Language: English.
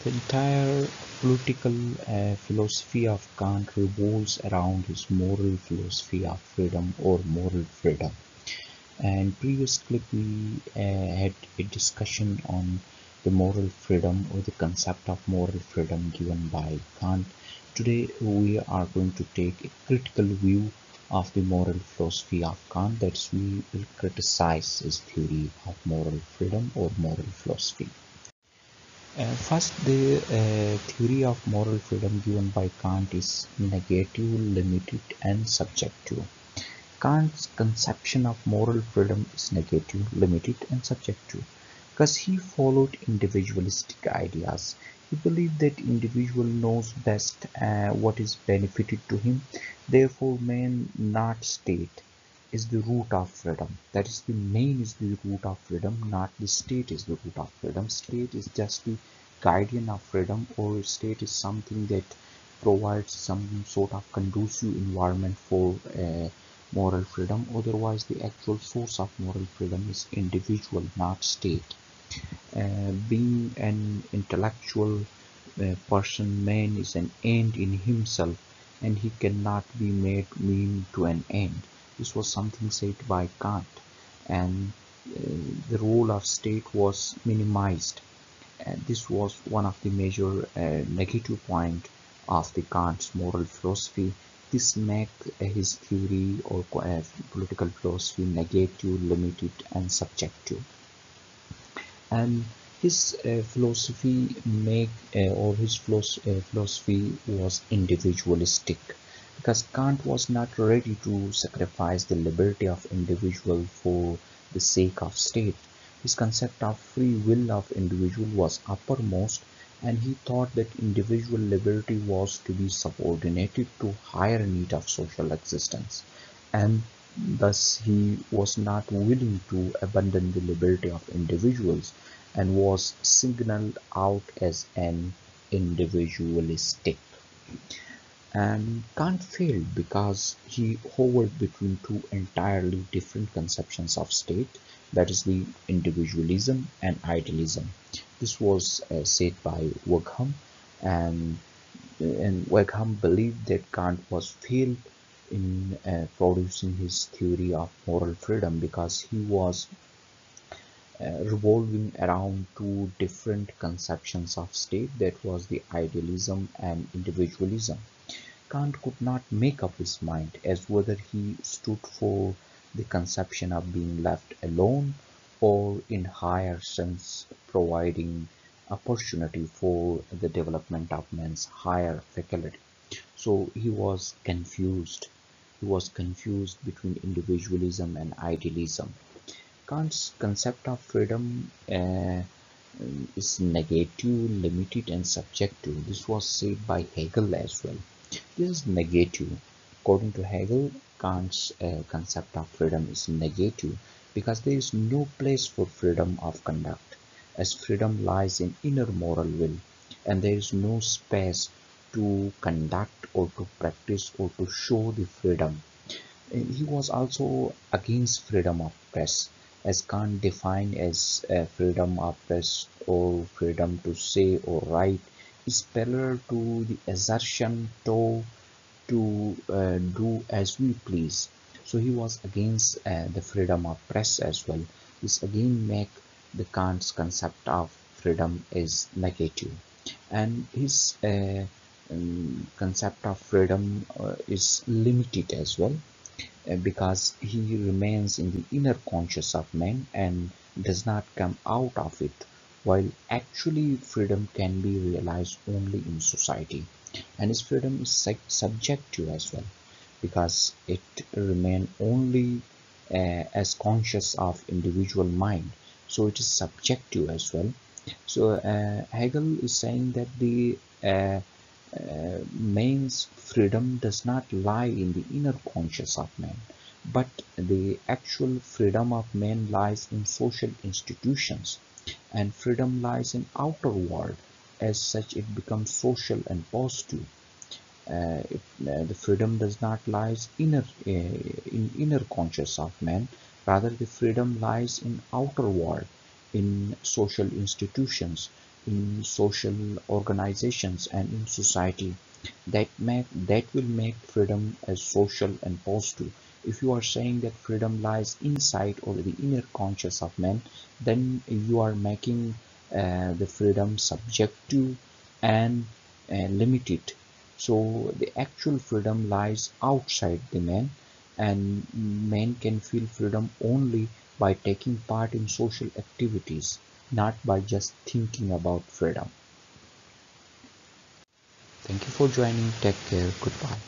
The entire political philosophy of Kant revolves around his moral philosophy of freedom or moral freedom. And previous clip we had a discussion on the moral freedom or the concept of moral freedom given by Kant. Today we are going to take a critical view of the moral philosophy of Kant. That is, we will criticize his theory of moral freedom or moral philosophy. First, the theory of moral freedom given by Kant is negative, limited, and subjective. Kant's conception of moral freedom is negative, limited, and subjective because he followed individualistic ideas. He believed that individual knows best what is benefited to him. Therefore, man, not state, is the root of freedom. That is, the man is the root of freedom, not the state is the root of freedom. State is just the guardian of freedom, or state is something that provides some sort of conducive environment for moral freedom. Otherwise, the actual source of moral freedom is individual, not state. Being an intellectual person, man is an end in himself, and he cannot be made mean to an end. This was something said by Kant, and the role of state was minimized. This was one of the major negative point of the Kant's moral philosophy. This make his theory or political philosophy negative, limited, and subjective. And his philosophy make or his philosophy was individualistic, because Kant was not ready to sacrifice the liberty of individual for the sake of state. His concept of free will of individual was uppermost, and he thought that individual liberty was to be subordinated to higher need of social existence, and thus he was not willing to abandon the liberty of individuals and was signaled out as an individualistic. And Kant failed because he hovered between two entirely different conceptions of state, that is, the individualism and idealism. This was said by Wagham, and, Wagham believed that Kant was failed in producing his theory of moral freedom because he was revolving around two different conceptions of state, that was the idealism and individualism. Kant could not make up his mind as whether he stood for the conception of being left alone, or in higher sense providing opportunity for the development of man's higher faculty. So he was confused. He was confused between individualism and idealism. Kant's concept of freedom is negative, limited, and subjective. This was said by Hegel as well. This is negative. According to Hegel, Kant's concept of freedom is negative because there is no place for freedom of conduct, as freedom lies in inner moral will, and there is no space to conduct or to practice or to show the freedom. He was also against freedom of press, as Kant defined as freedom of press or freedom to say or write is parallel to the assertion to do as we please. So he was against the freedom of press as well. This again make the Kant's concept of freedom is negative, and his concept of freedom is limited as well, because he remains in the inner conscious of man and does not come out of it, while actually freedom can be realized only in society. And his freedom is subjective as well, because it remains only as conscious of individual mind, so it is subjective as well. So Hegel is saying that the man's freedom does not lie in the inner conscious of man, but the actual freedom of man lies in social institutions, and freedom lies in outer world. As such, it becomes social and positive. The freedom does not lies in inner conscious of man, rather the freedom lies in outer world, in social institutions, in social organizations and in society that will make freedom as social and positive. If you are saying that freedom lies inside or the inner conscious of man, then you are making the freedom subjective and limited. So the actual freedom lies outside the man, and men can feel freedom only by taking part in social activities, not by just thinking about freedom. Thank you for joining. Take care. Goodbye.